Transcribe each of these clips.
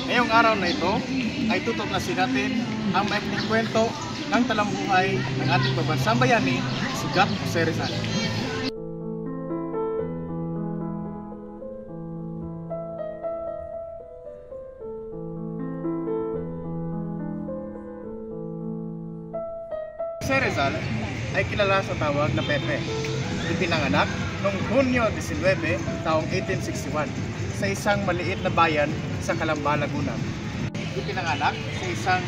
Ngayong araw na ito ay tutuklasin natin ang maikling kwento ng talambuhay ng ating pambansang bayani, si Gap Jose Rizal. Jose Rizal ay kilala sa tawag na Pepe. Ipinanganak noong Hunyo 19, taong 1861 sa isang maliit na bayan sa Calamba, Laguna. Ipinanganak sa isang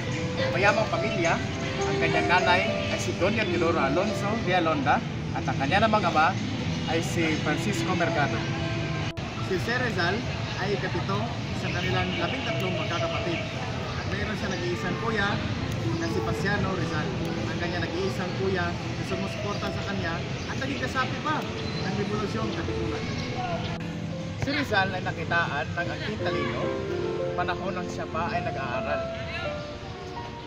mayamang pamilya. Ang kanyang nanay ay si Doña Teodora Alonso de Alonda at ang kanya namang ama ay si Francisco Mercado. Si Jose Rizal ay ikapito sa kanilang 13 magkakapatid. At mayroon siya nag-iisang kuya na si Pasiano Rizal. Ang kanya nag-iisang kuya na sumusuporta sa kanya at naging kasapi pa ng Revolusyon Katipunan. Si Rizal ay nakitaan ng aking talino panahon nang siya pa ay nag-aaral.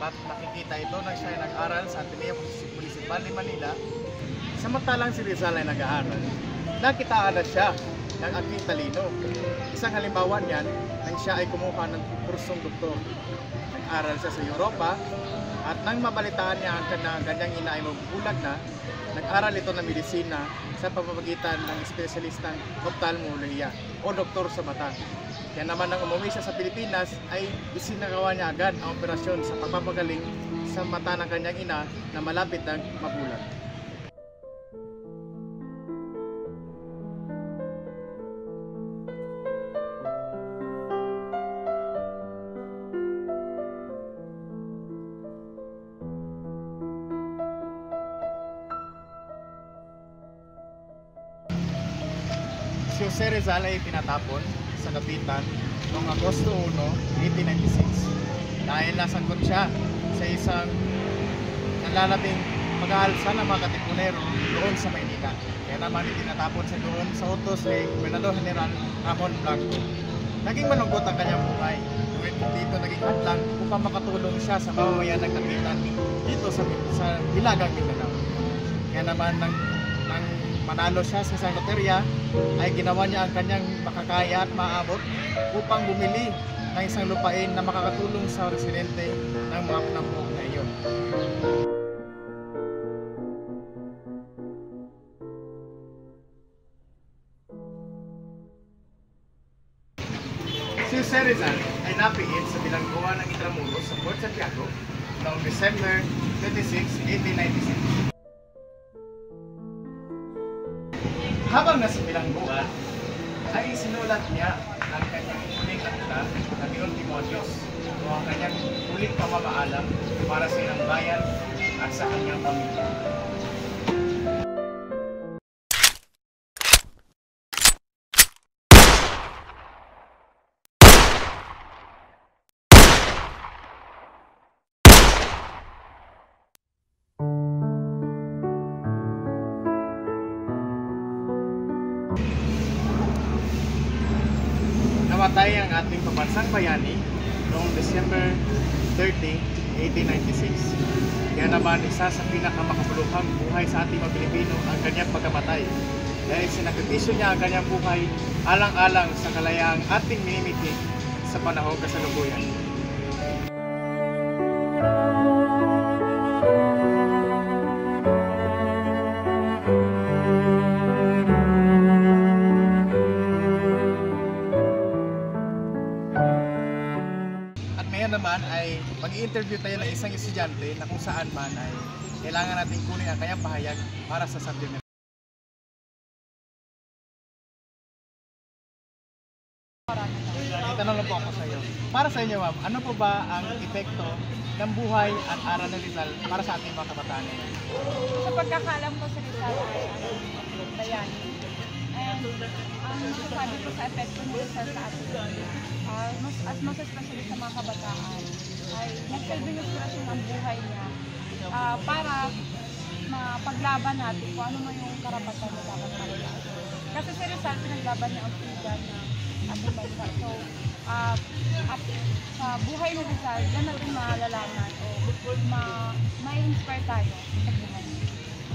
At nakikita ito nang siya ay nag-aaral sa Ateneo Municipal de Manila. Samantalang si Rizal ay nag-aaral, nakitaan na siya ng aking talino. Isang halimbawa niyan nang siya ay kumuha ng kursong doktor. Nag-aral siya sa Europa at nang mabalitaan niya ang kanyang ina ay magugulag na, nag-aral ito ng medisina sa pamamagitan ng espesyalistang ophthalmolohiya o doktor sa mata. Kaya naman nang umuwi siya sa Pilipinas ay isinagawa niya agad ang operasyon sa pagpapagaling sa mata ng kanyang ina na malapit ng mabulag. Si Jose Rizal ay pinatapon sa Kapitan noong Agosto 1, 1896 dahil nasangkot siya sa isang nalalabing pag-aalsa ng mga katipunero doon sa Maynila. Kaya naman itinatapon siya doon sa utos ni Gobernador General Ramon Blanco. Naging malungkot ang kanyang buhay. Dito naging hadlang upang makatulong siya sa mamamayan ng Kapitan dito sa Hilagang Mindanao. Kaya naman nang manalo siya sa isang loterya, ay ginawa niya ang kanyang makakaya at maabot upang bumili ng isang lupain na makakatulong sa residente ng mga panahon na iyon. Si Jose Rizal ay napiit sa bilangguan ng Intramuros sa Port Santiago noong December 26, 1896. Habang nasa bilangguan, ay sinulat niya ang kanyang huling akda na Leon Timoteos o ang kanyang huling pamamaalam para sa ilang bayan at sa kanyang pamilya. Namatay ang ating pambansang bayani noong December 30, 1896. Kaya naman isa sa pinakamakabuluhang buhay sa ating mga Pilipino ang kanyang pagkamatay. Dahil sinakripisyo niya ang kanyang buhay alang-alang sa kalayaang ating minimitik sa panahong kasalukuyan. Naman ay mag-i-interview tayo ng isang estudyante na kung saan man ay kailangan natin kunin ang kanyang pahayag para sa subject. Itanong lang po ako sa iyo. Para sa inyo, ma'am, ano po ba ang epekto ng buhay at aral ng Rizal para sa ating mga kabataan? Sa pagkakalam ko sa Rizal ay bayani. And ang masasabi ko sa epekto ng Rizal sa atin, as mas especially sa mga kabataan, ay nagsilbing inspirasyon ang buhay niya para mapaglaban natin kung ano man yung karapatan na dapat paglaban. Kasi si Rizal, pinaglaban niya ang freedom ng ating bansa. So, at sa buhay ni Rizal, yan natin malalaman o ma-inspire tayo sa buhay.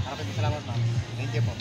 Maraming salamat, ma'am. Thank you po.